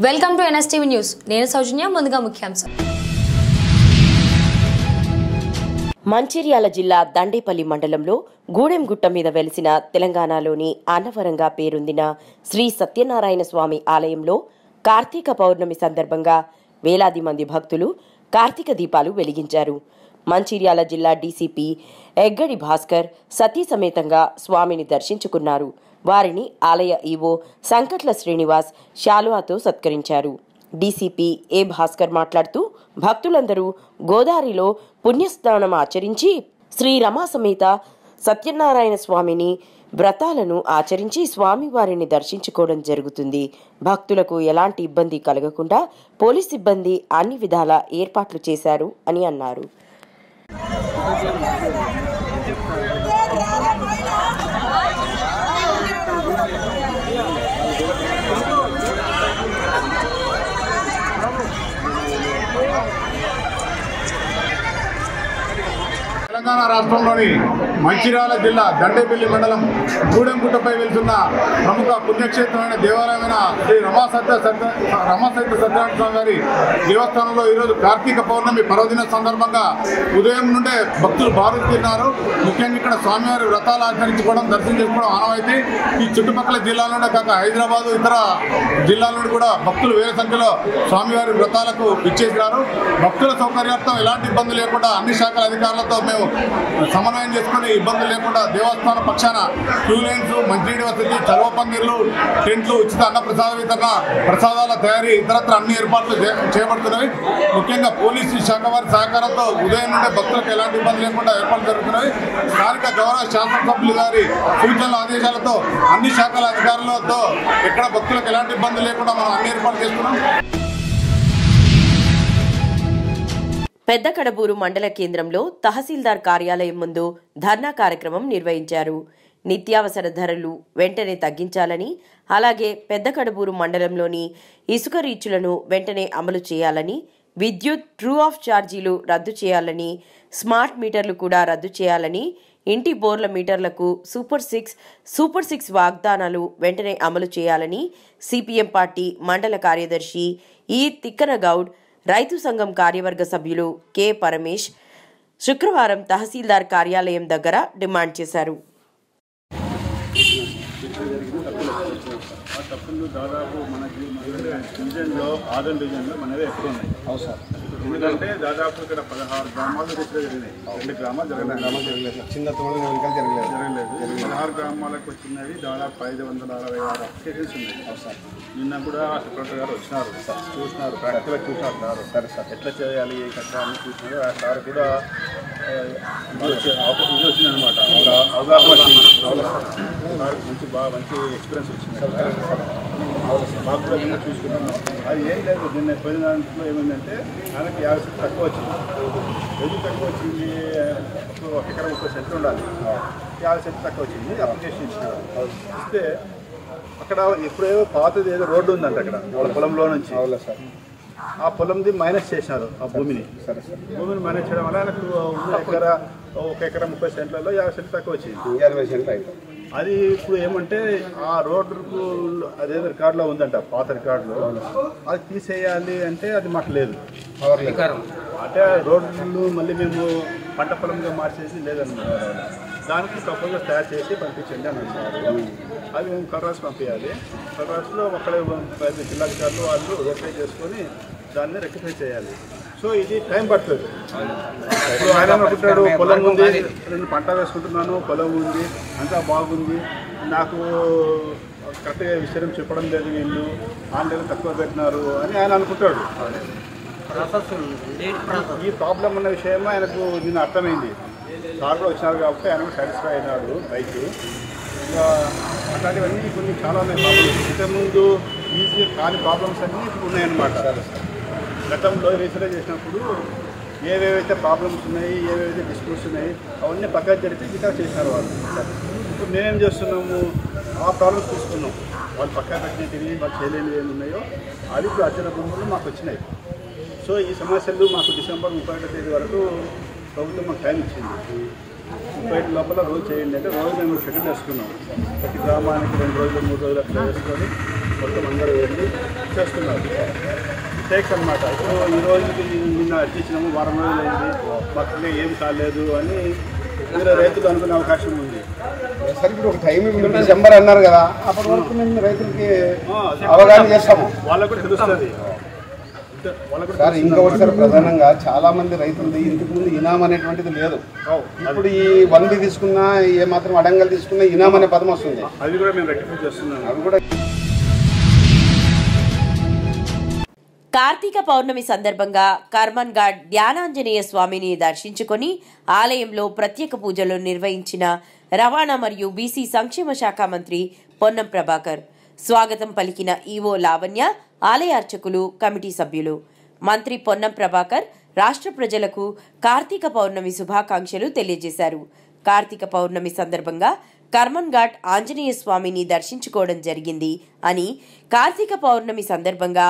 Welcome to NSTV news. నేను సౌజన్య. ముందుగా ముఖ్యాంశం. మంచిర్యాల జిల్లా దండేపల్లి మండలంలో గూడెంగుట్ట మీద వెలిసిన తెలంగాణలోని అన్నవరంగా పేరొందిన శ్రీ సత్యనారాయణ స్వామి ఆలయంలో కార్తీక పౌర్ణమి సందర్భంగా వేలాది మంది భక్తులు కార్తీక దీపాలు వెలిగించారు. మంచిర్యాల జిల్లా డీసీపీ ఎగ్గడి భాస్కర్ సతీ సమేతంగా స్వామిని దర్శించుకున్నారు. వారిని ఆలయ ఈవో సంకట్ల శ్రీనివాస్ శాలువాతో సత్కరించారు. డీసీపీ ఏ భాస్కర్ మాట్లాడుతూ భక్తులందరూ గోదావరిలో పుణ్యస్నానం ఆచరించి శ్రీ రమా సమేత సత్యనారాయణ స్వామిని వ్రతాలను ఆచరించి స్వామివారిని దర్శించుకోవడం జరుగుతుంది. భక్తులకు ఎలాంటి ఇబ్బంది కలగకుండా పోలీస్ సిబ్బంది అన్ని విధాల ఏర్పాట్లు చేశారు అని అన్నారు. తెలంగాణ రాష్ట్రంలోని మంచిర్యాల జిల్లా దండేపల్లి మండలం గూడెంగుట్టపై వెళ్తున్న ప్రముఖ పుణ్యక్షేత్రమైన దేవాలయమైన శ్రీ రమాసహిత సత్యనారాయణ స్వామి వారి దేవస్థానంలో ఈరోజు కార్తీక పౌర్ణమి పర్వదిన సందర్భంగా ఉదయం నుండే భక్తులు బారుతున్నారు. ముఖ్యంగా ఇక్కడ స్వామివారి వ్రతాలు ఆచరించుకోవడం, దర్శనం చేసుకోవడం ఆనవాయితీ. ఈ చుట్టుపక్కల జిల్లాల నుండే కాక హైదరాబాదు ఇతర జిల్లాల నుండి కూడా భక్తులు వేల సంఖ్యలో స్వామివారి వ్రతాలకు ఇచ్చేసినారు. భక్తుల సౌకర్యార్థం ఎలాంటి ఇబ్బందులు లేకుండా అన్ని శాఖల అధికారులతో మేము సమన్వయం చేసుకుని ఇబ్బందులు లేకుండా దేవస్థానం పక్షాన క్యూ లైన్స్, మంచినీటి వసతి, చలువ పందిర్లు, టెంట్లు, ఉచిత అన్న ప్రసాద వితరణ, ప్రసాదాల తయారీ, ఇతరత్ర అన్ని ఏర్పాట్లు చేయబడుతున్నవి. ముఖ్యంగా పోలీసు శాఖ వారి సహకారంతో ఉదయం నుండే భక్తులకు ఎలాంటి ఇబ్బంది లేకుండా ఏర్పాట్లు జరుగుతున్నవి. స్థానిక గౌరవ శాసనసభ్యులు గారి సూచనల ఆదేశాలతో అన్ని శాఖల అధికారులతో ఎక్కడ భక్తులకు ఎలాంటి ఇబ్బంది లేకుండా మనం అన్ని ఏర్పాట్లు చేస్తున్నాం. పెద్దకడబూరు మండల కేంద్రంలో తహసీల్దార్ కార్యాలయం ముందు ధర్నా కార్యక్రమం నిర్వహించారు. నిత్యావసర ధరలు వెంటనే తగ్గించాలని, అలాగే పెద్దకడబూరు మండలంలోని ఇసుక రీచులను వెంటనే అమలు చేయాలని, విద్యుత్ ట్రూ ఆఫ్ ఛార్జీలు రద్దు చేయాలని, స్మార్ట్ మీటర్లు కూడా రద్దు చేయాలని, ఇంటి బోర్ల మీటర్లకు సూపర్ సిక్స్ వాగ్దానాలు వెంటనే అమలు చేయాలని సిపిఎం పార్టీ మండల కార్యదర్శి ఈ తిక్కన గౌడ్, రైతు సంఘం కార్యవర్గ సభ్యులు కె పరమేష్ శుక్రవారం తహసీల్దార్ కార్యాలయం దగ్గర డిమాండ్ చేశారు. దాదాపు మన డివిజన్లో ఆదం డివిజన్లో మనదే ఎక్కువ ఉన్నాయి. ఎందుకంటే దాదాపు ఇక్కడ 16 గ్రామాలు రిజిస్టర్ జరిగినాయి. 2 గ్రామాలు జరగలేదు. చిన్న జరగలేదు. 16 గ్రామాలకు వచ్చినవి దాదాపు 566 అప్లికేషన్స్ ఉన్నాయి. నిన్న కూడా సెక్రటరీ గారు వచ్చినారు, చూసినారు, ప్రాక్టికల్గా చూసినారు. సరే సార్ ఎట్లా చేయాలి కట్టాలని చూసినారు. ఆ సార్ కూడా ఇది వచ్చిందనమాట, అవగాహన వచ్చింది. మంచి ఎక్స్పీరియన్స్ వచ్చింది. మాకు కూడా నిన్న చూసుకున్నాను. అది ఏం లేదు, నిన్న పోయిన దాంట్లో ఏమైందంటే ఆయనకి 50 సెంట్లు తక్కువ వచ్చింది. ఎందుకు తక్కువ వచ్చింది? 1 ఎకరం 30 సెంట్లు ఉండాలి, 50 సెంట్లు తక్కువ వచ్చింది. అప్లికేషన్ ఇచ్చినారు. ఇస్తే అక్కడ ఎప్పుడేదో పాతది ఏదో రోడ్డు ఉందంట అక్కడ వాళ్ళ పొలంలో నుంచి. ఆ పొలంది మైనస్ చేసినారు. ఆ భూమిని మైనస్ చేయడం వల్ల ఆయనకు 1 ఎకరం 30 సెంట్లలో 50 సెంట్లు తక్కువ వచ్చింది. 60 సెంట్లు అయితే అది ఇప్పుడు ఏమంటే ఆ రోడ్డుకు అదేదో రికార్డులో ఉందంట, పాత రికార్డులో. అది తీసేయాలి అంటే అది మాకు లేదు. అంటే రోడ్లు మళ్ళీ మేము పంట పొలంగా మార్చేసి లేదన్నమాట. దానికి ప్రపోజల్ తయారు చేసి పంపించండి అని అంటున్నారు. అది మేము కర్రాసు పంపించాలి. కర్రాసులో అక్కడే జిల్లాధికారులు వాళ్ళు వెరిఫై చేసుకొని దాన్ని రెక్టిఫై చేయాలి. సో ఇది టైం పడుతుంది. ఇప్పుడు ఆయన అనుకుంటాడు పొలం ఉంది, నేను పంట వేసుకుంటున్నాను, పొలం ఉంది, అంతా బాగుంది, నాకు కరెక్ట్గా విషయం చెప్పడం లేదు, వీళ్ళు ఆన్లైన్ తక్కువ పెట్టినారు అని ఆయన అనుకుంటాడు. ఈ ప్రాబ్లం ఉన్న విషయం ఆయనకు నిన్న అర్థమైంది. సార్ కూడా వచ్చినారు కాబట్టి ఆయన సాటిస్ఫై అయినాడు రైతు. ఇంకా అట్లాంటివన్నీ కొన్ని చాలా ఉన్నాయి ప్రాబ్లమ్స్. ఇంతకుముందు ఈజీగా కాని ప్రాబ్లమ్స్ అన్నీ ఇప్పుడు ఉన్నాయన్నమాట. గతంలో రీసెర్చ్ చేసినప్పుడు ఏవేవైతే ప్రాబ్లమ్స్ ఉన్నాయి, ఏవేవైతే డిస్ప్యూట్స్ ఉన్నాయి అవన్నీ పక్కన జరిపి ఇంకా చేసినారు వాళ్ళు. ఇప్పుడు మేమేం చేస్తున్నాము, ఆ ప్రాబ్లమ్స్ తీసుకున్నాం. వాళ్ళు పక్కన పెట్టినవి, వాళ్ళు చేయలేనివి ఏమి ఉన్నాయో అది ఇప్పుడు అర్జున భూములు మాకు వచ్చినాయి. సో ఈ సమస్యలు మాకు డిసెంబర్ 31వ తేదీ వరకు ప్రభుత్వం మాకు టైం ఇచ్చింది. 35 లోపల రోజు చేయండి అంటే రోజు మేము షెడ్యూల్ వేసుకున్నాం. ప్రతి గ్రామానికి 2 రోజులు 3 రోజులు అట్లా వేసుకొని మొత్తం అందరూ వెళ్ళి చేస్తున్నారు. టేక్స్ అనమాట. ఇప్పుడు ఈ రోజుకి నిన్న అర్చించినాము, వారం రోజులు అయింది, మాకు ఏం కాలేదు అని వేరే రైతులు అనుకునే అవకాశం ఉంది. సరే, ఇప్పుడు ఒక టైం డిసెంబర్ అన్నారు కదా, అప్పటి వరకు మేము రైతులకి అవగాహన చేస్తాము, వాళ్ళకు కూడా తెలుస్తుంది. సార్ ఇంకొకటి సార్, ప్రధానంగా చాలా మంది రైతులది ఇంటికి ముందు ఇనాం అనేటువంటిది లేదు. ఇప్పుడు ఈ 1B తీసుకున్నా, ఏ మాత్రం అడంగలు తీసుకున్నా ఇనాం అనే పదం వస్తుంది. అది కూడా మేము రెక్టిఫై చేస్తున్నాం. అవి కూడా కార్తీక పౌర్ణమి సందర్భంగా కర్మన్ ఘాట్ ధ్యానాంజనేయ స్వామిని దర్శించుకొని ఆలయంలో ప్రత్యేక పూజలు నిర్వహించిన రవాణా మరియు బీసీ సంక్షేమ శాఖ మంత్రి పొన్నం ప్రభాకర్. స్వాగతం పలికిన ఈవో లావణ్య, ఆలయ అర్చకులు, కమిటీ సభ్యులు. మంత్రి పొన్నం ప్రభాకర్ రాష్ట్ర ప్రజలకు కార్తీక పౌర్ణమి శుభాకాంక్షలు తెలియజేశారు. కార్తీక పౌర్ణమి సందర్భంగా కర్మన్ ఘాట్ ఆంజనేయ స్వామిని దర్శించుకోవడం జరిగింది అని, కార్తీక పౌర్ణమి సందర్భంగా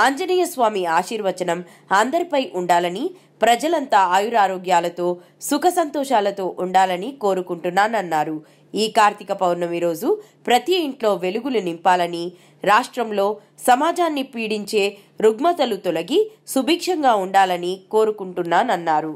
ఆంజనేయ స్వామి ఆశీర్వచనం అందరిపై ఉండాలని, ప్రజలంతా ఆయురారోగ్యాలతో సుఖ సంతోషాలతో ఉండాలని కోరుకుంటున్నానన్నారు. ఈ కార్తీక పౌర్ణమి రోజు ప్రతి ఇంట్లో వెలుగులు నింపాలని, రాష్ట్రంలో సమాజాన్ని పీడించే రుగ్మతలు తొలగి సుభిక్షంగా ఉండాలని కోరుకుంటున్నానన్నారు.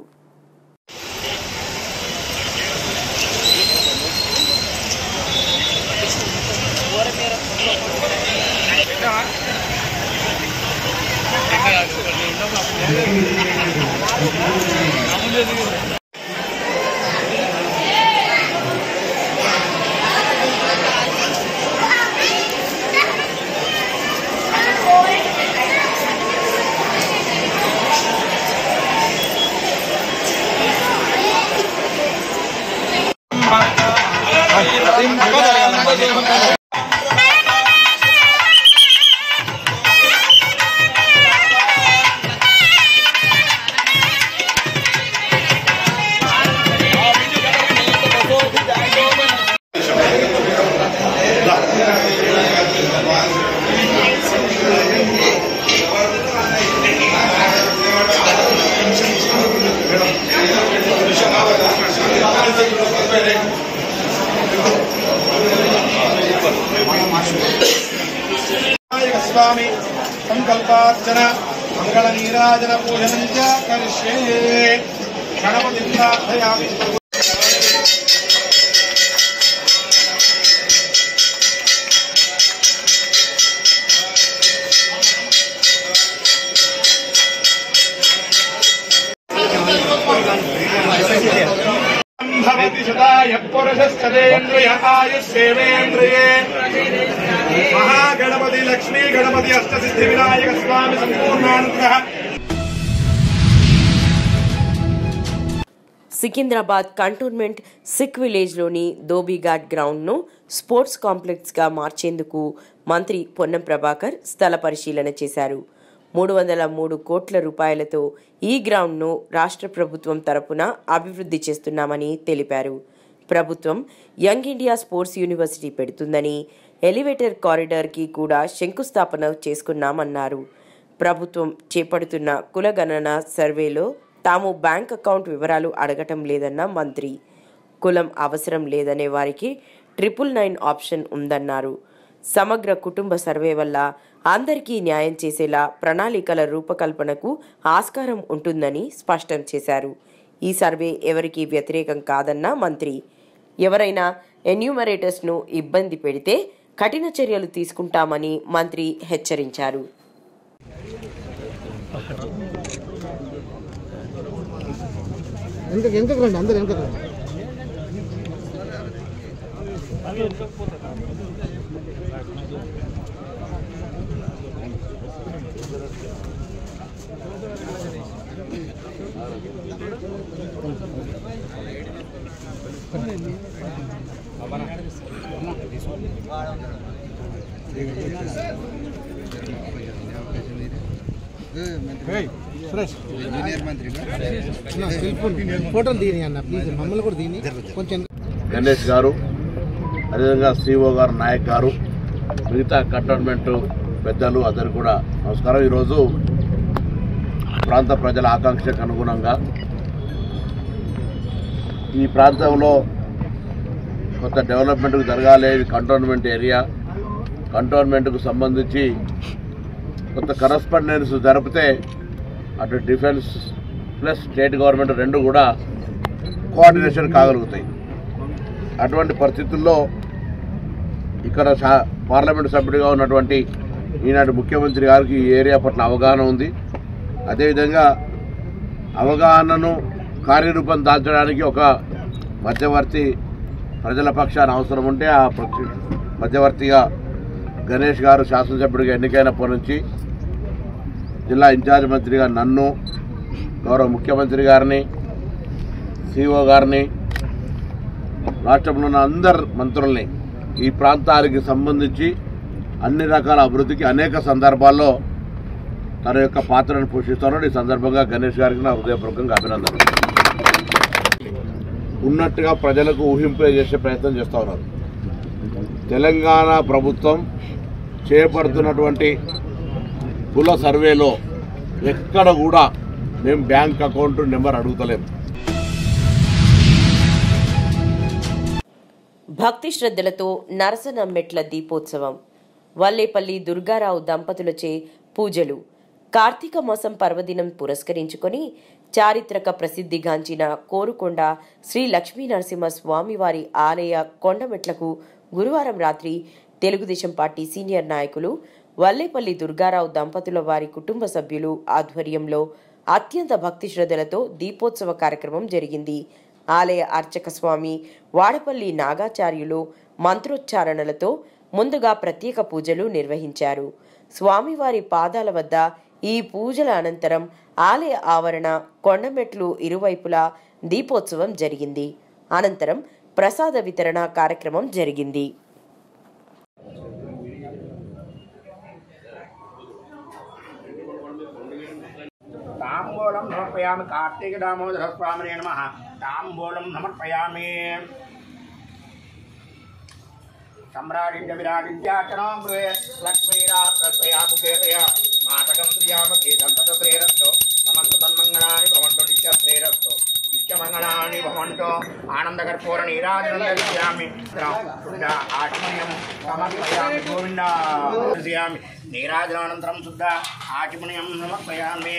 స్వామి సంకల్పార్చన మంగళ నీరాజన పూజనం చ కరిష్యే. గణపతిం ప్రార్థయామి. భవతి సదాయ పురుషశ్చంద్రియ ఆయుష్యేంద్రియే. మహాగణపతి లక్ష్మీ గణపతి అష్టసిద్ధి వినాయక స్వామి సంపూర్ణానుగ్రహ. సికింద్రాబాద్ కంటోన్మెంట్ సిక్ విలేజ్లోని ధోబీఘాట్ గ్రౌండ్ను స్పోర్ట్స్ కాంప్లెక్స్గా మార్చేందుకు మంత్రి పొన్నం ప్రభాకర్ స్థల పరిశీలన చేశారు. 303 కోట్ల రూపాయలతో ఈ గ్రౌండ్ను రాష్ట్ర ప్రభుత్వం తరపున అభివృద్ధి చేస్తున్నామని తెలిపారు. ప్రభుత్వం యంగ్ ఇండియా స్పోర్ట్స్ యూనివర్సిటీ పెడుతుందని, ఎలివేటర్ కారిడార్కి కూడా శంకుస్థాపన చేసుకున్నామన్నారు. ప్రభుత్వం చేపడుతున్న కులగణన సర్వేలో తాము బ్యాంక్ అకౌంట్ వివరాలు అడగటం లేదన్న మంత్రి. కులం అవసరం లేదనే వారికి 999 ఆప్షన్ ఉందన్నారు. సమగ్ర కుటుంబ సర్వే వల్ల అందరికీ న్యాయం చేసేలా ప్రణాళికల రూపకల్పనకు ఆస్కారం ఉంటుందని స్పష్టం చేశారు. ఈ సర్వే ఎవరికీ వ్యతిరేకం కాదన్న మంత్రి. ఎవరైనా ఎన్యూమరేటర్స్ను ఇబ్బంది పెడితే కఠిన చర్యలు తీసుకుంటామని మంత్రి హెచ్చరించారు. గణేష్ గారు, అదేవిధంగా సిఓ గారు, నాయక్ గారు, మిగతా కంటోన్మెంట్ పెద్దలు అందరు కూడా నమస్కారం. ఈరోజు ప్రాంత ప్రజల ఆకాంక్షకు అనుగుణంగా ఈ ప్రాంతంలో కొంత డెవలప్మెంట్ జరగాలి. కంటోన్మెంట్ ఏరియా కంటోన్మెంట్కు సంబంధించి కొంత కరస్పాండెన్స్ జరిపితే అటు డిఫెన్స్ ప్లస్ స్టేట్ గవర్నమెంట్ రెండు కూడా కోఆర్డినేషన్ కాగలుగుతాయి. అటువంటి పరిస్థితుల్లో ఇక్కడ పార్లమెంటు సభ్యుడిగా ఉన్నటువంటి ఈనాటి ముఖ్యమంత్రి గారికి ఈ ఏరియా పట్ల అవగాహన ఉంది. అదేవిధంగా అవగాహనను కార్యరూపం దాల్చడానికి ఒక మధ్యవర్తి ప్రజల పక్షాన అవసరం ఉంటే ఆ మధ్యవర్తిగా గణేష్ గారు శాసనసభ్యుడిగా ఎన్నికైనప్పటి నుంచి జిల్లా ఇన్ఛార్జ్ మంత్రిగా నన్ను, గౌరవ ముఖ్యమంత్రి గారిని, సిఓ గారిని, రాష్ట్రంలో ఉన్న అందరు మంత్రుల్ని ఈ ప్రాంతానికి సంబంధించి అన్ని రకాల అభివృద్ధికి అనేక సందర్భాల్లో తన యొక్క పాత్రను పోషిస్తున్నాడు. ఈ సందర్భంగా గణేష్ గారికి నా హృదయపూర్వకంగా అభినందనలు. ఉన్నట్టుగా ప్రజలకు ఊహింపే చేసే ప్రయత్నం చేస్తూ ఉన్నారు. తెలంగాణ ప్రభుత్వం చేపడుతున్నటువంటి కుల సర్వేలో ఎక్కడ కూడా మేము బ్యాంక్ అకౌంట్ నెంబర్ అడుగుతలేము. భక్తి శ్రద్ధలతో నరసనమ్మెట్ల దీపోత్సవం, వల్లేపల్లి దుర్గారావు దంపతులచే పూజలు. కార్తీక మాసం పర్వదినం పురస్కరించుకొని చారిత్రక ప్రసిద్ధిగాంచిన కోరుకొండ శ్రీ లక్ష్మీనరసింహ స్వామివారి ఆలయ కొండమెట్లకు గురువారం రాత్రి తెలుగుదేశం పార్టీ సీనియర్ నాయకులు వల్లేపల్లి దుర్గారావు దంపతుల వారి కుటుంబ సభ్యులు ఆధ్వర్యంలో అత్యంత భక్తి శ్రద్ధలతో దీపోత్సవ కార్యక్రమం జరిగింది. ఆలయ అర్చక స్వామి వాడపల్లి నాగాచార్యులు మంత్రోచ్చారణలతో ముందుగా ప్రత్యేక పూజలు నిర్వహించారు. స్వామివారి పాదాల వద్ద ఈ పూజల అనంతరం ఆలయ ఆవరణ కొండమెట్లు ఇరువైపులా దీపోత్సవం జరిగింది. అనంతరం ప్రసాద వితరణ కార్యక్రమం జరిగింది. తాంబూలం సమర్పయామి. కార్తీక దామోదర స్వామినే నమః. తాంబూలం సమర్పయామి. सम्राटिंच विराटिंचाचनो गृहे लक्ष्मीरात्तया मातकं प्रियामके संतत श्रेरस्तो समस्त तन्मंगलानि भवन्तु नित्य श्रेरस्तो नित्यमंगलानि भवन्तु. आनंदकर्पूर नीराजनन्दयामि शुद्ध आचमनीयं समर्पयामि. गोविन्द दर्शयामि. नीराजनानन्तरं शुद्ध आचमनीयं समर्पयामि.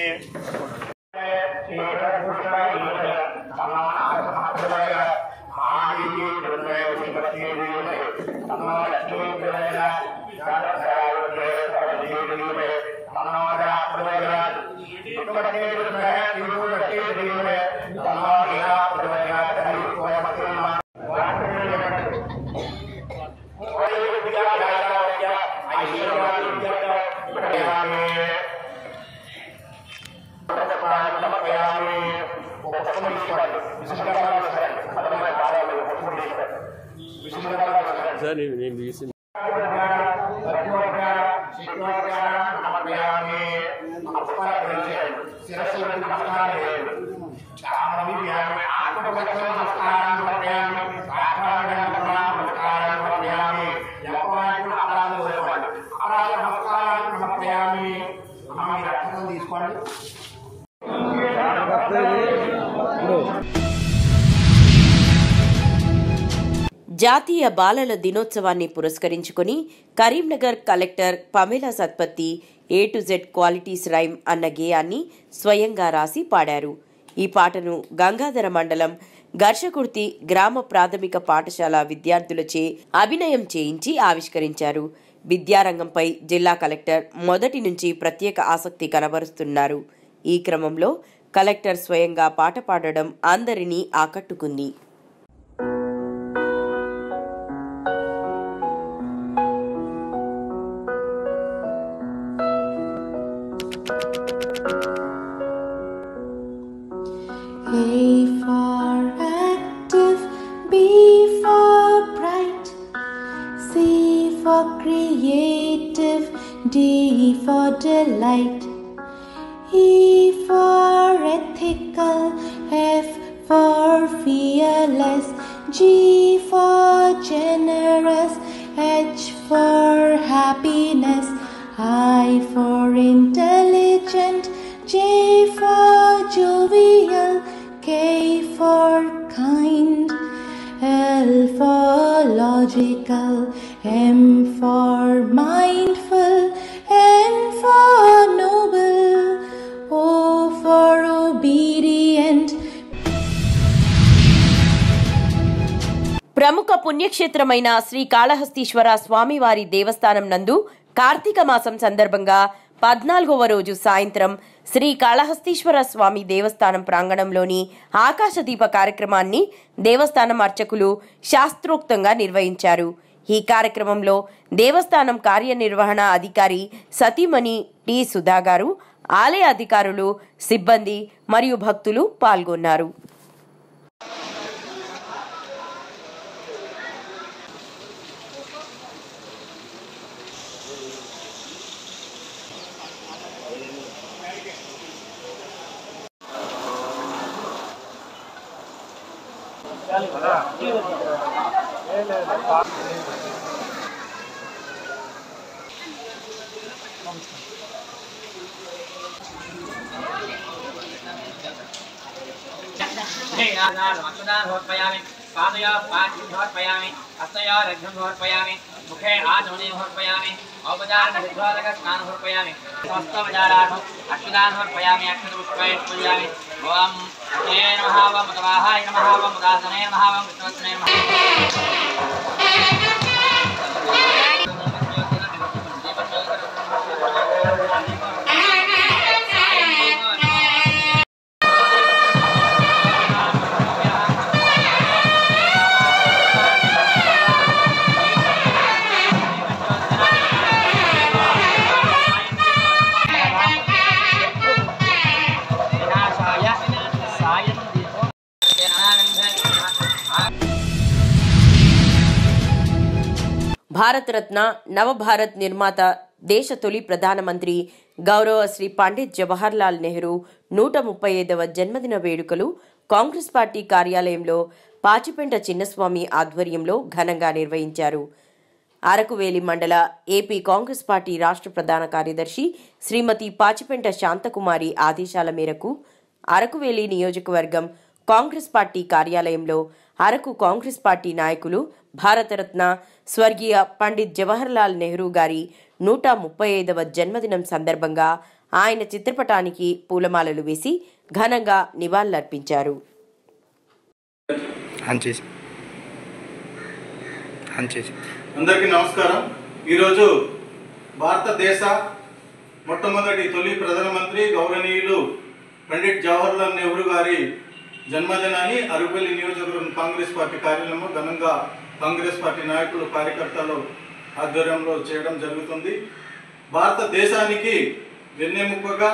జాతీయ బాలల దినోత్సవాన్ని పురస్కరించుకుని Karimnagar collector Pamela Satpathy A to Z qualities rhyme అన్న గేయాన్ని స్వయంగా రాసి పాడారు. ఈ పాటను గంగాధర మండలం ఘర్షకుర్తి గ్రామ ప్రాథమిక పాఠశాల విద్యార్థులచే అభినయం చేయించి ఆవిష్కరించారు. విద్యారంగంపై జిల్లా కలెక్టర్ మొదటి నుంచి ప్రత్యేక ఆసక్తి కనబరుస్తున్నారు. ఈ క్రమంలో కలెక్టర్ స్వయంగా పాట పాడడం అందరినీ ఆకట్టుకుంది. A for active, B for bright, C for creative, D for delight, E for ethical, F for fearless, G for generous, H for happiness, I for intelligent, J for jovial, K for kind, L for logical, M for mindful, N for noble, O for obedient. ప్రముఖ పుణ్యక్షేత్రమైన శ్రీకాళహస్తీశ్వర స్వామివారి దేవస్థానం నందు కార్తీక మాసం సందర్భంగా 14వ రోజు సాయంత్రం శ్రీకాళహస్తీశ్వర స్వామి దేవస్థానం ప్రాంగణంలోని ఆకాశదీప కార్యక్రమాన్ని దేవస్థానం అర్చకులు శాస్త్రోక్తంగా నిర్వహించారు. ఈ కార్యక్రమంలో దేవస్థానం కార్యనిర్వహణ అధికారి సతీమణి టి సుధా గారు, ఆలయ అధికారులు, సిబ్బంది మరియు భక్తులు పాల్గొన్నారు. मुखे आचमने समर्पयामि औपचारिक स्नान समर्पयामि समस्तविचारार्थम् अक्षदान समर्पयामि अक्षतपुष्पाणि समर्पयामि ओम हे नमः ओम मुतवाहाय नमः ओम मुदासने नमः ओम विष्णुवत्सने భారతరత్న నవభారత్ నిర్మాత దేశ తొలి ప్రధానమంత్రి గౌరవ శ్రీ పండిత్ జవహర్లాల్ నెహ్రూ 135వ జన్మదిన వేడుకలు కాంగ్రెస్ పార్టీ కార్యాలయంలో పాచిపెంట చిన్నస్వామి ఆధ్వర్యంలో ఘనంగా నిర్వహించారు. అరకువేలి మండల ఏపీ కాంగ్రెస్ పార్టీ రాష్ట్ర ప్రధాన కార్యదర్శి శ్రీమతి పాచిపెంట శాంతకుమారి ఆదేశాల మేరకు అరకువేలి నియోజకవర్గం కాంగ్రెస్ పార్టీ కార్యాలయంలో అరకు కాంగ్రెస్ పార్టీ నాయకులు భారతరత్న స్వర్గీయ పండిత్ జవహర్లాల్ నెహ్రూ గారి 135వ జన్మదినం సందర్భంగా ఆయన చిత్రపటానికి పూలమాలలు వేసి ఘనంగా నివాళులర్పించారు. అందరికీ నమస్కారం. ఈరోజు భారతదేశ మొట్టమొదటి తొలి ప్రధానమంత్రి గౌరవనీయులు పండిట్ జవహర్లాల్ నెహ్రూ గారి జన్మదినాన్ని అరకువేలి నియోజకవర్గం కాంగ్రెస్ పార్టీ కార్యాలయంలో ఘనంగా కాంగ్రెస్ పార్టీ నాయకులు, కార్యకర్తలు ఆధ్వర్యంలో చేయడం జరుగుతుంది. భారతదేశానికి వెన్నెముకగా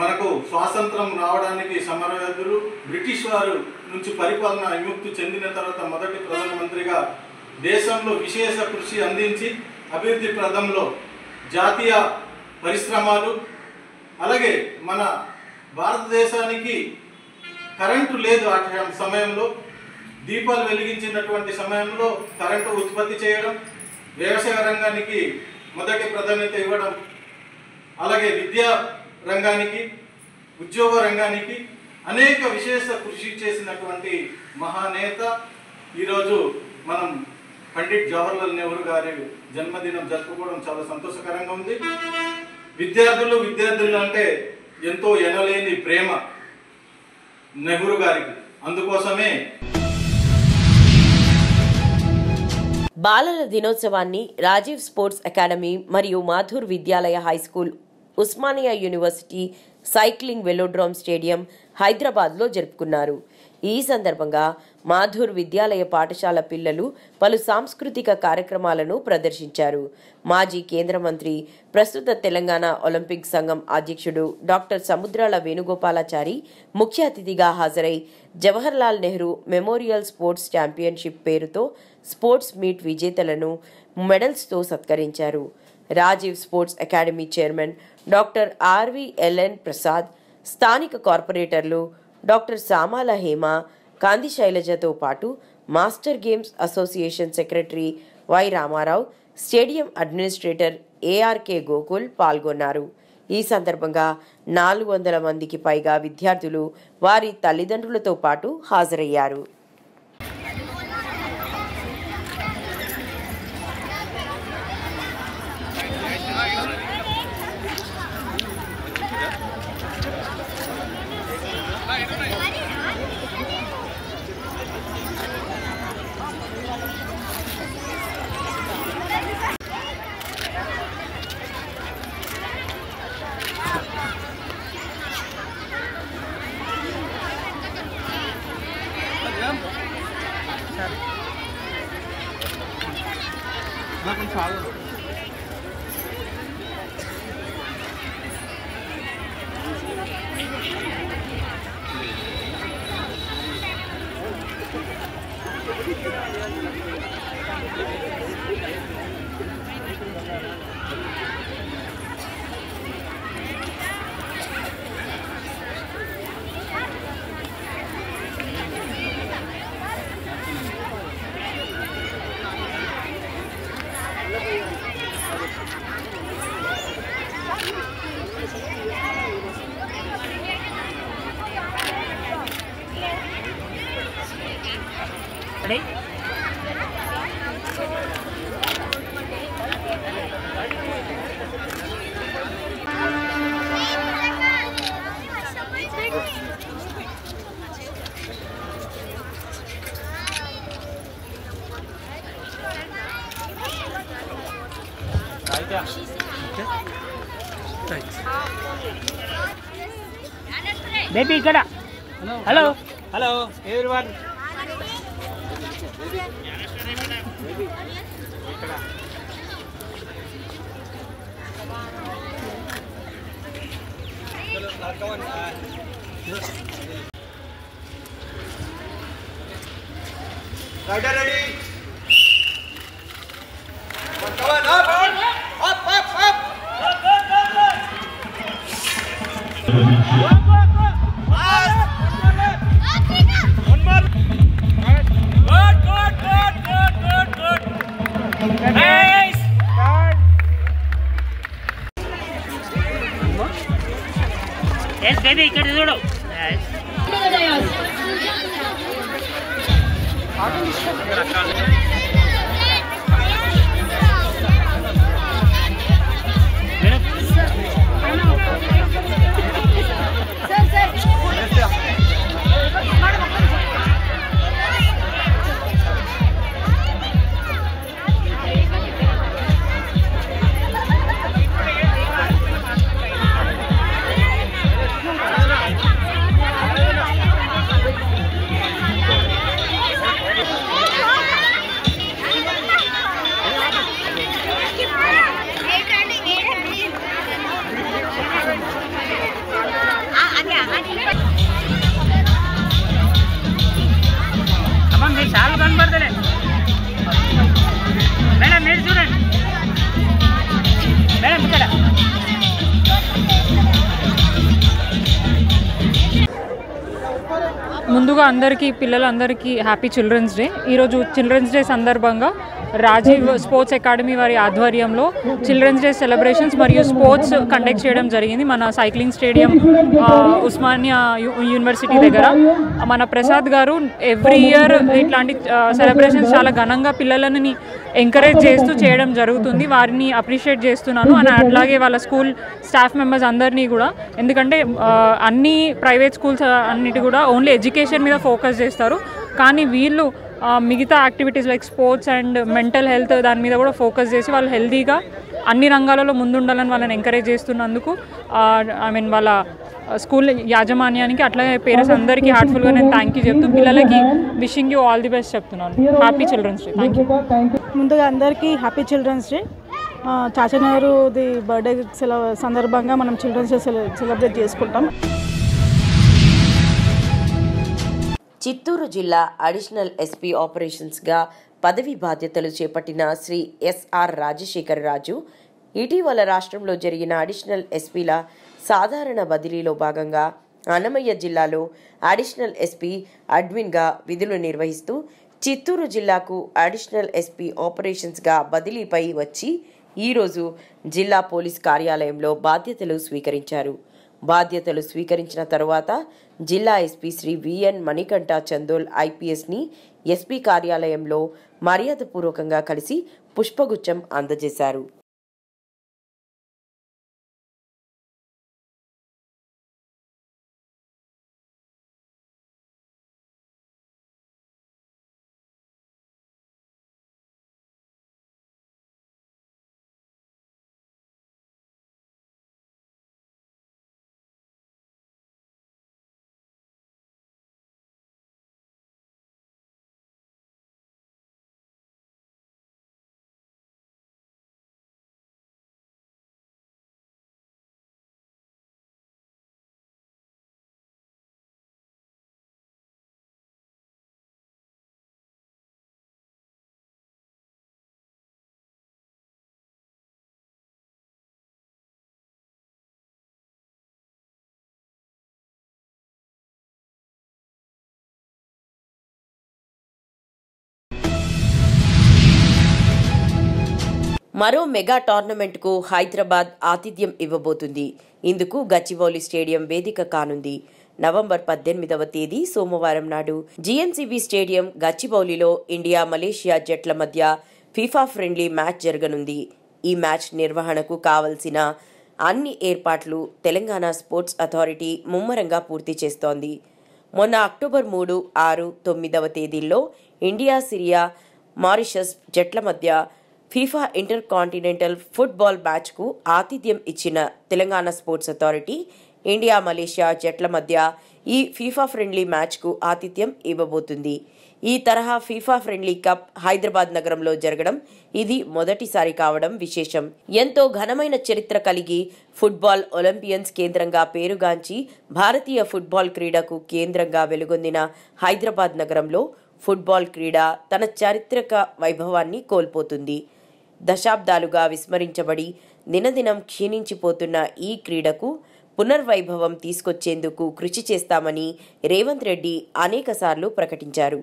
మనకు స్వాతంత్రం రావడానికి సమరయోధులు, బ్రిటిష్ వారు నుంచి పరిపాలన విముక్తి చెందిన తర్వాత మొదటి ప్రధానమంత్రిగా దేశంలో విశేష కృషి అందించి అభివృద్ధి ప్రదంలో జాతీయ పరిశ్రమలు, అలాగే మన భారతదేశానికి కరెంటు లేదు ఆ సమయంలో, దీపాలు వెలిగించినటువంటి సమయంలో కరెంటు ఉత్పత్తి చేయడం, వ్యవసాయ రంగానికి మొదటి ప్రాధాన్యత ఇవ్వడం, అలాగే విద్యా రంగానికి, ఉద్యోగ రంగానికి అనేక విశేష కృషి చేసినటువంటి మహానేత. ఈరోజు మనం పండిట్ జవహర్లాల్ నెహ్రూ గారి జన్మదినం జరుపుకోవడం చాలా సంతోషకరంగా ఉంది. విద్యార్థులు అంటే ఎంతో ఎనలేని ప్రేమ నెహ్రూ గారికి. అందుకోసమే బాలల దినోత్సవాన్ని రాజీవ్ స్పోర్ట్స్ అకాడమీ మరియు Madhur Vidyalaya high school, Osmania university cycling velodrome stadium హైదరాబాద్లో జరుపుకున్నారు. ఈ సందర్భంగా మాధుర్ విద్యాలయ పాఠశాల పిల్లలు పలు సాంస్కృతిక కార్యక్రమాలను ప్రదర్శించారు. మాజీ కేంద్ర మంత్రి, ప్రస్తుత తెలంగాణ ఒలింపిక్ సంఘం అధ్యక్షుడు డాక్టర్ సముద్రాల వేణుగోపాలాచారి ముఖ్య అతిథిగా హాజరై Jawaharlal Nehru memorial sports championship పేరుతో స్పోర్ట్స్ మీట్ విజేతలను మెడల్స్తో సత్కరించారు. Rajiv sports academy chairman doctor RVLN Prasad, స్థానిక కార్పొరేటర్లు డాక్టర్ సామాల హేమ, కాంది శైలజతో పాటు master games association secretary Y Ramarao, stadium administrator ARK Gokul పాల్గొన్నారు. ఈ సందర్భంగా 400 మందికి పైగా విద్యార్థులు వారి తల్లిదండ్రులతో పాటు హాజరయ్యారు. Baby, ఇక్కడ hello hello everyone Rider ready. Come on, up, up, up, up. Nice. Yes, baby, ఇక్కడ చూడు. అమ్మ మీరు చాలా కనబడతలే మేడం మీరు చూడండి మేడం ఇక్కడ ముందుగా అందరికీ పిల్లలందరికీ హ్యాపీ చిల్డ్రన్స్ డే. ఈరోజు చిల్డ్రన్స్ డే సందర్భంగా రాజీవ్ స్పోర్ట్స్ అకాడమీ వారి ఆధ్వర్యంలో చిల్డ్రన్స్ డే సెలబ్రేషన్స్ మరియు స్పోర్ట్స్ కండక్ట్ చేయడం జరిగింది మన సైక్లింగ్ స్టేడియం ఉస్మానియా యూనివర్సిటీ దగ్గర. మన ప్రసాద్ గారు ఎవ్రీ ఇయర్ ఇట్లాంటి సెలబ్రేషన్స్ చాలా ఘనంగా పిల్లలని ఎంకరేజ్ చేస్తూ చేయడం జరుగుతుంది. వారిని అప్రిషియేట్ చేస్తున్నాను అని అట్లాగే వాళ్ళ స్కూల్ స్టాఫ్ మెంబర్స్ అందరినీ కూడా. ఎందుకంటే అన్ని ప్రైవేట్ స్కూల్స్ అన్నిటి కూడా ఓన్లీ ఎడ్యుకేషన్ మీద ఫోకస్ చేస్తారు, కానీ వీళ్ళు మిగతా activities like sports and mental health దాని మీద కూడా ఫోకస్ చేసి వాళ్ళు హెల్తీగా అన్ని రంగాలలో ముందుండాలని వాళ్ళని ఎంకరేజ్ చేస్తున్నందుకు వాళ్ళ స్కూల్ యాజమాన్యానికి అట్లాగే పేరెంట్స్ అందరికీ హార్ట్ఫుల్గా నేను థ్యాంక్ యూ చెప్తూ పిల్లలకి wishing you all the best చెప్తున్నాను. Happy children's day. Thank you. ముందుగా అందరికీ హ్యాపీ చిల్డ్రన్స్ డే. చాచనగారుది బర్త్డే సందర్భంగా మనం చిల్డ్రన్స్ డే సెలబ్రేట్ చేసుకుంటాం. చిత్తూరు జిల్లా అడిషనల్ ఎస్పీ ఆపరేషన్స్గా పదవి బాధ్యతలు చేపట్టిన శ్రీ ఎస్ఆర్ రాజశేఖర్ రాజు ఇటీవల రాష్ట్రంలో జరిగిన అడిషనల్ ఎస్పీల సాధారణ బదిలీలో భాగంగా అన్నమయ్య జిల్లాలో అడిషనల్ ఎస్పీ అడ్మిన్గా విధులు నిర్వహిస్తూ చిత్తూరు జిల్లాకు అడిషనల్ ఎస్పీ ఆపరేషన్స్గా బదిలీపై వచ్చి ఈరోజు జిల్లా పోలీస్ కార్యాలయంలో బాధ్యతలు స్వీకరించారు. బాధ్యతలు స్వీకరించిన తరువాత జిల్లా ఎస్పీ శ్రీ విఎన్ మణికంఠ చందోల్ ఐపీఎస్ని ఎస్పీ కార్యాలయంలో మర్యాదపూర్వకంగా కలిసి పుష్పగుచ్చం అందజేశారు. మరో మెగా టోర్నమెంట్కు హైదరాబాద్ ఆతిథ్యం ఇవ్వబోతుంది. ఇందుకు గచ్చిబౌలి స్టేడియం వేదిక కానుంది. నవంబర్ 18వ తేదీ సోమవారం నాడు జీఎంసీబీ స్టేడియం గచ్చిబౌలిలో ఇండియా మలేషియా జట్ల మధ్య ఫీఫా ఫ్రెండ్లీ మ్యాచ్ జరగనుంది. ఈ మ్యాచ్ నిర్వహణకు కావలసిన అన్ని ఏర్పాట్లు తెలంగాణ స్పోర్ట్స్ అథారిటీ ముమ్మరంగా పూర్తి చేస్తోంది. మొన్న అక్టోబర్ 3, 6, 9వ తేదీల్లో ఇండియా, సిరియా, మారిషస్ జట్ల మధ్య ఫీఫా ఇంటర్ కాంటినెంటల్ ఫుట్బాల్ మ్యాచ్కు ఆతిథ్యం ఇచ్చిన Telangana sports authority India, Malaysia జట్ల మధ్య ఈ ఫీఫా ఫ్రెండ్లీ మ్యాచ్కు ఆతిథ్యం ఇవ్వబోతుంది. ఈ తరహా ఫీఫా ఫ్రెండ్లీ కప్ హైదరాబాద్ నగరంలో జరగడం ఇది మొదటిసారి కావడం విశేషం. ఎంతో ఘనమైన చరిత్ర కలిగి ఫుట్బాల్ ఒలింపియన్స్ కేంద్రంగా పేరుగాంచి భారతీయ ఫుట్బాల్ క్రీడకు కేంద్రంగా వెలుగొందిన హైదరాబాద్ నగరంలో ఫుట్బాల్ క్రీడ తన చారిత్రక వైభవాన్ని కోల్పోతుంది. దశాబ్దాలుగా విస్మరించబడి దినదినం క్షీణించిపోతున్న ఈ క్రీడకు పునర్వైభవం తీసుకొచ్చేందుకు కృషి చేస్తామని రేవంత్ రెడ్డి అనేకసార్లు ప్రకటించారు.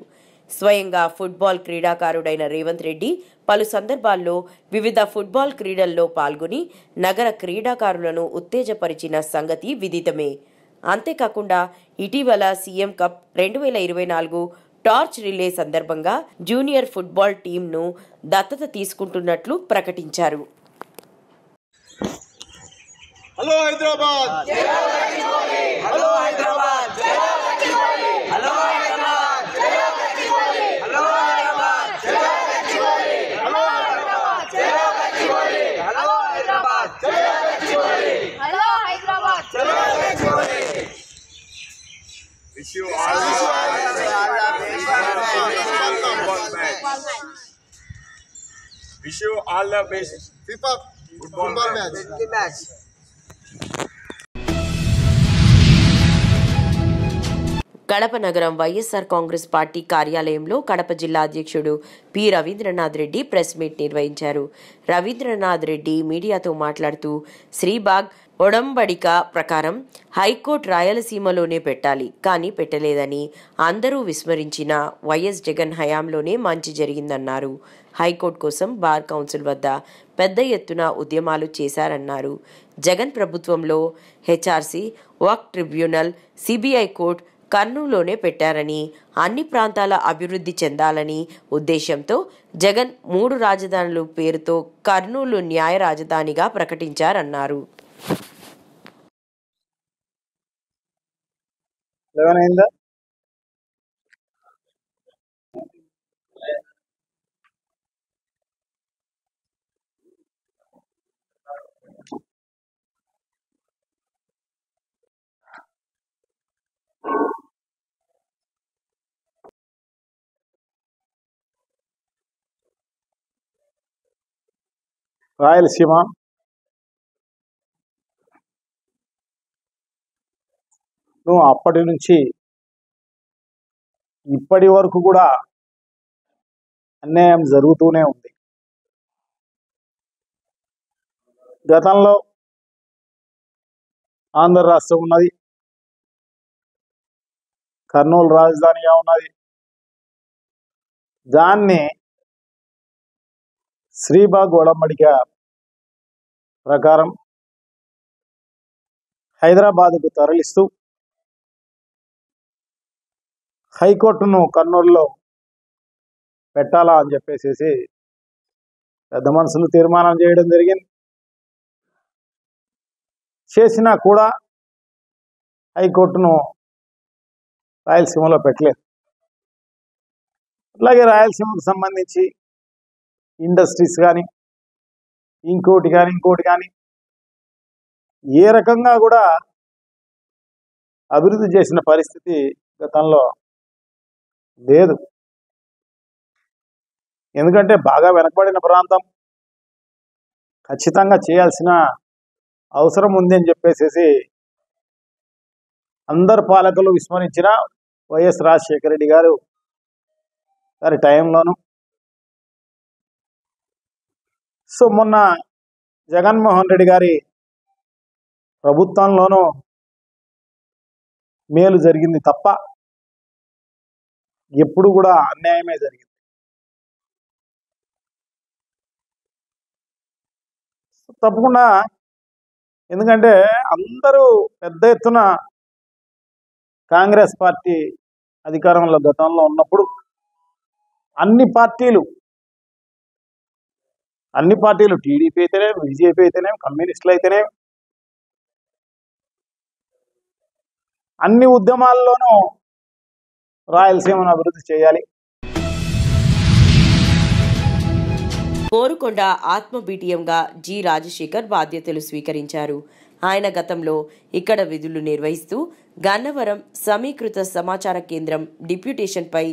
స్వయంగా ఫుట్బాల్ క్రీడాకారుడైన రేవంత్ రెడ్డి పలు సందర్భాల్లో వివిధ ఫుట్బాల్ క్రీడల్లో పాల్గొని నగర క్రీడాకారులను ఉత్తేజపరిచిన సంగతి విదితమే. అంతేకాకుండా ఇటీవల సీఎం కప్ 2024 టార్చ్ రిలే సందర్భంగా జూనియర్ ఫుట్బాల్ టీంను దత్తత తీసుకుంటున్నట్లు ప్రకటించారు. Hello Hyderabad, hello Hyderabad, hello Hyderabad, hello Hyderabad, hello Hyderabad, hello Hyderabad, hello Hyderabad. Wish you all the best. Wish you all the best. FIFA football match. Kadapa నగరం వైఎస్ఆర్ కాంగ్రెస్ పార్టీ కార్యాలయంలో కడప జిల్లా అధ్యక్షుడు P Ravindranath Reddy press meet నిర్వహించారు. రవీంద్రనాథ్ రెడ్డి మీడియాతో మాట్లాడుతూ శ్రీబాగ్ ఒడంబడిక ప్రకారం హైకోర్టు రాయలసీమలోనే పెట్టాలి, కానీ పెట్టలేదని అందరూ విస్మరించిన వైఎస్ జగన్ హయాంలోనే మంచి జరిగిందన్నారు. హైకోర్టు కోసం బార్ కౌన్సిల్ వద్ద పెద్ద ఎత్తున ఉద్యమాలు చేశారన్నారు. జగన్ ప్రభుత్వంలో హెచ్ఆర్సీ, వక్ఫ్ ట్రిబ్యునల్, సిబిఐ కోర్టు కర్నూలులోనే పెట్టారని, అన్ని ప్రాంతాల అభివృద్ధి చెందాలని ఉద్దేశంతో జగన్ 3 రాజధానుల పేరుతో కర్నూలు న్యాయ రాజధానిగా ప్రకటించారన్నారు. రాయలసీమ అప్పటి నుంచి ఇప్పటి వరకు కూడా అన్యాయం జరుగుతూనే ఉంది. గతంలో ఆంధ్ర రాష్ట్రం ఉన్నది, కర్నూలు రాజధానిగా ఉన్నది. దాన్ని శ్రీబాగ్ ఒడంబడిక ప్రకారం హైదరాబాద్కు తరలిస్తూ హైకోర్టును కర్నూలులో పెట్టాలా అని చెప్పేసి పెద్ద మనుషులు తీర్మానం చేయడం జరిగింది. చేసినా కూడా హైకోర్టును రాయలసీమలో పెట్టలేదు. అలాగే రాయలసీమకు సంబంధించి ఇండస్ట్రీస్ కానీ ఇంకోటి కానీ ఏ రకంగా కూడా అభివృద్ధి చేసిన పరిస్థితి గతంలో లేదు. ఎందుకంటే బాగా వెనకబడిన ప్రాంతం, ఖచ్చితంగా చేయాల్సిన అవసరం ఉంది అని చెప్పేసి అందరు పాలకులు విస్మరించిన వైఎస్ రాజశేఖర రెడ్డి గారు గారి టైంలోను, సో మొన్న జగన్మోహన్ రెడ్డి గారి ప్రభుత్వంలోనూ మేలు జరిగింది తప్ప ఎప్పుడు కూడా అన్యాయమే జరిగింది. తప్పకుండా, ఎందుకంటే అందరూ పెద్ద ఎత్తున కాంగ్రెస్ పార్టీ అధికారంలో గతంలో ఉన్నప్పుడు అన్ని పార్టీలు టీడీపీ అయితేనే, బీజేపీ అయితేనే, కమ్యూనిస్టులు అయితేనే అన్ని ఉద్యమాల్లోనూ రాయలసీమను అభివృద్ధి చేయాలి. కోరుకొండ ఆత్మ బీటీఎంగా జి రాజశేఖర్ బాధ్యతలు స్వీకరించారు. ఆయన గతంలో ఇక్కడ విధులు నిర్వహిస్తూ గన్నవరం సమీకృత సమాచార కేంద్రం డిప్యూటేషన్పై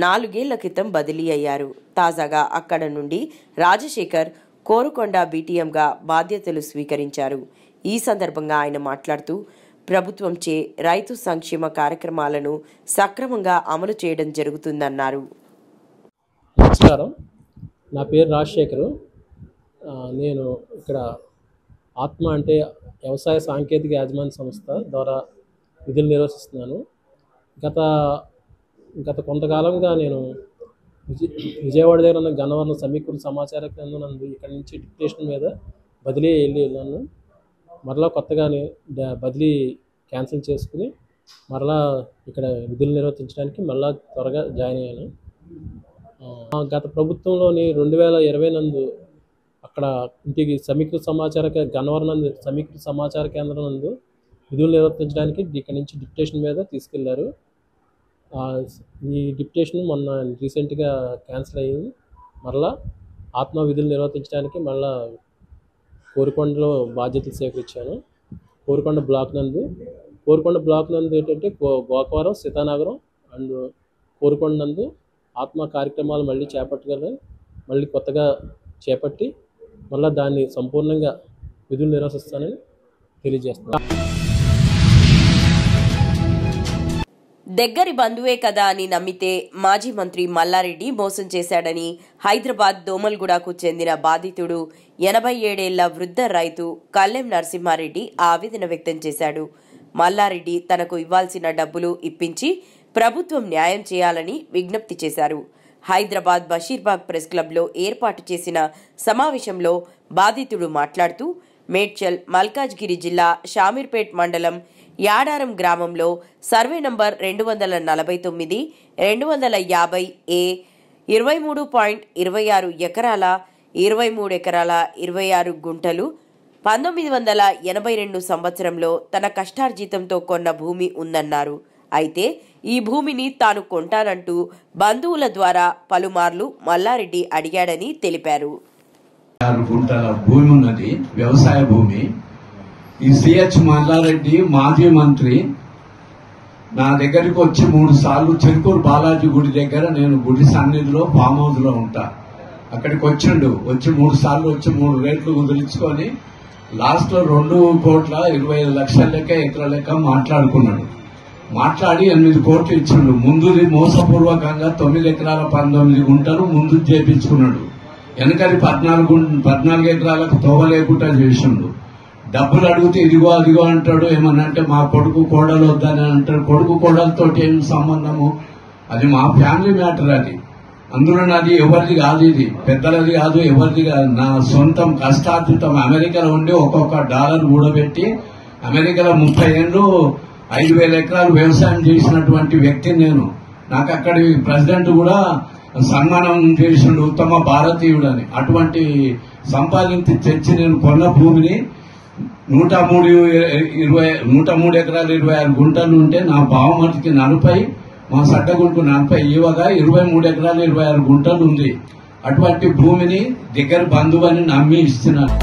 4 ఏళ్ల క్రితం బదిలీ అయ్యారు. తాజాగా అక్కడ నుండి రాజశేఖర్ కోరుకొండ బీటీఎంగా బాధ్యతలు స్వీకరించారు. ఈ సందర్భంగా ఆయన మాట్లాడుతూ ప్రభుత్వంచే రైతు సంక్షేమ కార్యక్రమాలను సక్రమంగా అమలు చేయడం జరుగుతుందన్నారు. నమస్కారం, నా పేరు రాజశేఖరు. నేను ఇక్కడ ఆత్మ అంటే వ్యవసాయ సాంకేతిక యాజమాన్య సంస్థ ద్వారా విధులు నిర్వహిస్తున్నాను. గత కొంతకాలంగా నేను విజయవాడ దగ్గర ఉన్న గన్నవరం సమీకృత సమాచార కేంద్రం నందు ఇక్కడ నుంచి డిప్యూటేషన్ మీద బదిలీ వెళ్ళాను. మరలా కొత్తగానే బదిలీ క్యాన్సిల్ చేసుకుని మరలా ఇక్కడ విధులు నిర్వర్తించడానికి మళ్ళా త్వరగా జాయిన్ అయ్యాను. గత ప్రభుత్వంలోని 2020 నందు అక్కడ ఇంటికి సమీకృత సమాచార గన్నవరం నందు సమీకృత సమాచార కేంద్రం నందు విధులు నిర్వర్తించడానికి ఇక్కడ నుంచి డిప్యూటేషన్ మీద తీసుకెళ్లారు. ఈ డిప్యూటేషన్ మొన్న రీసెంట్గా క్యాన్సిల్ అయ్యింది. మరలా ఆత్మ విధులు నిర్వర్తించడానికి మళ్ళా కోరుకొండలో బాధ్యతలు స్వీకరించాను. కోరుకొండ బ్లాక్ నందు ఏంటంటే గోకవరం, సీతానగరం అండ్ కోరుకొండ నందు ఆత్మ కార్యక్రమాలు మళ్ళీ మళ్ళీ కొత్తగా చేపట్టి మళ్ళీ దాన్ని సంపూర్ణంగా విధులు నిర్వహిస్తానని తెలియజేస్తున్నాను. దగ్గరి బంధువే కదా అని నమ్మితే మాజీ మంత్రి మల్లారెడ్డి మోసం చేశాడని హైదరాబాద్ దోమల్గూడకు చెందిన బాధితుడు 87 ఏళ్ల వృద్ధ రైతు కల్లెం నరసింహారెడ్డి ఆవేదన వ్యక్తం చేశాడు. మల్లారెడ్డి తనకు ఇవ్వాల్సిన డబ్బులు ఇప్పించి ప్రభుత్వం న్యాయం చేయాలని విజ్ఞప్తి చేశారు. హైదరాబాద్ బషీర్బాగ్ ప్రెస్ క్లబ్లో ఏర్పాటు చేసిన సమావేశంలో బాధితుడు మాట్లాడుతూ మేడ్చల్ మల్కాజ్గిరి జిల్లా షామీర్పేట్ మండలం యాడారం గ్రామంలో సర్వే నంబర్ 249, 250A 23.26 ఎకరాల 23 ఎకరాల 26 గుంటలు 1982 సంవత్సరంలో తన కష్టార్జితంతో కొన్న భూమి ఉందన్నారు. అయితే ఈ భూమిని తాను కొంటానంటూ బంధువుల ద్వారా పలుమార్లు మల్లారెడ్డి అడిగాడని తెలిపారు. 6 గుంటల భూమి ఉన్నది, వ్యవసాయ భూమి. ఈ సిహెచ్ మల్లారెడ్డి మాజీ మంత్రి నా దగ్గరికి వచ్చి 3 సార్లు చెరుకూరు బాలాజీ గుడి దగ్గర, నేను గుడి సన్నిధిలో ఫామ్ హౌస్ లో ఉంటా, అక్కడికి వచ్చిండు. వచ్చి 3 సార్లు వచ్చి 3 రేట్లు కుదిరించుకొని లాస్ట్ లో 2,25,00,000 లెక్క ఎకరా లెక్క మాట్లాడుకున్నాడు. మాట్లాడి 8 కోట్లు ఇచ్చిండు. ముందుది మోసపూర్వకంగా 9 ఎకరాల 19 గుంటలు ముందు చేపించుకున్నాడు. వెనకది 14 ఎకరాలకు తోవలేకుండా చేసిండు. డబ్బులు అడిగితే ఇదిగో అదిగో అంటాడు. ఏమన్నంటే మా కొడుకు కోడలు వద్దని అంటాడు. కొడుకు కోడలతో ఏం సంబంధము? అది మా ఫ్యామిలీ మ్యాటర్. అది అందులో అది ఎవరిది కాదు, ఇది పెద్దలది కాదు, ఎవరిది కాదు, నా సొంతం కష్టార్జితం. అమెరికాలో ఉండి ఒక్కొక్క డాలర్ కూడబెట్టి అమెరికాలో 30 ఏళ్ళు 5,000 ఎకరాలు వ్యవసాయం చేసినటువంటి వ్యక్తిని నేను. నాకు అక్కడి ప్రెసిడెంట్ కూడా సన్మానం చేసిండు, ఉత్తమ భారతీయుడు అని. అటువంటి సంపాదించి తెచ్చి నేను కొన్న భూమిని 103 ఎకరాలు 26 గుంటలు ఉంటే నా బావమతికి 40, మా సడ్డగుంకు 40 ఇవ్వగా 23 ఎకరాలు 26 గుంటలు ఉంది. అటువంటి భూమిని దగ్గర బంధువు అని నమ్మి ఇస్తున్నారు.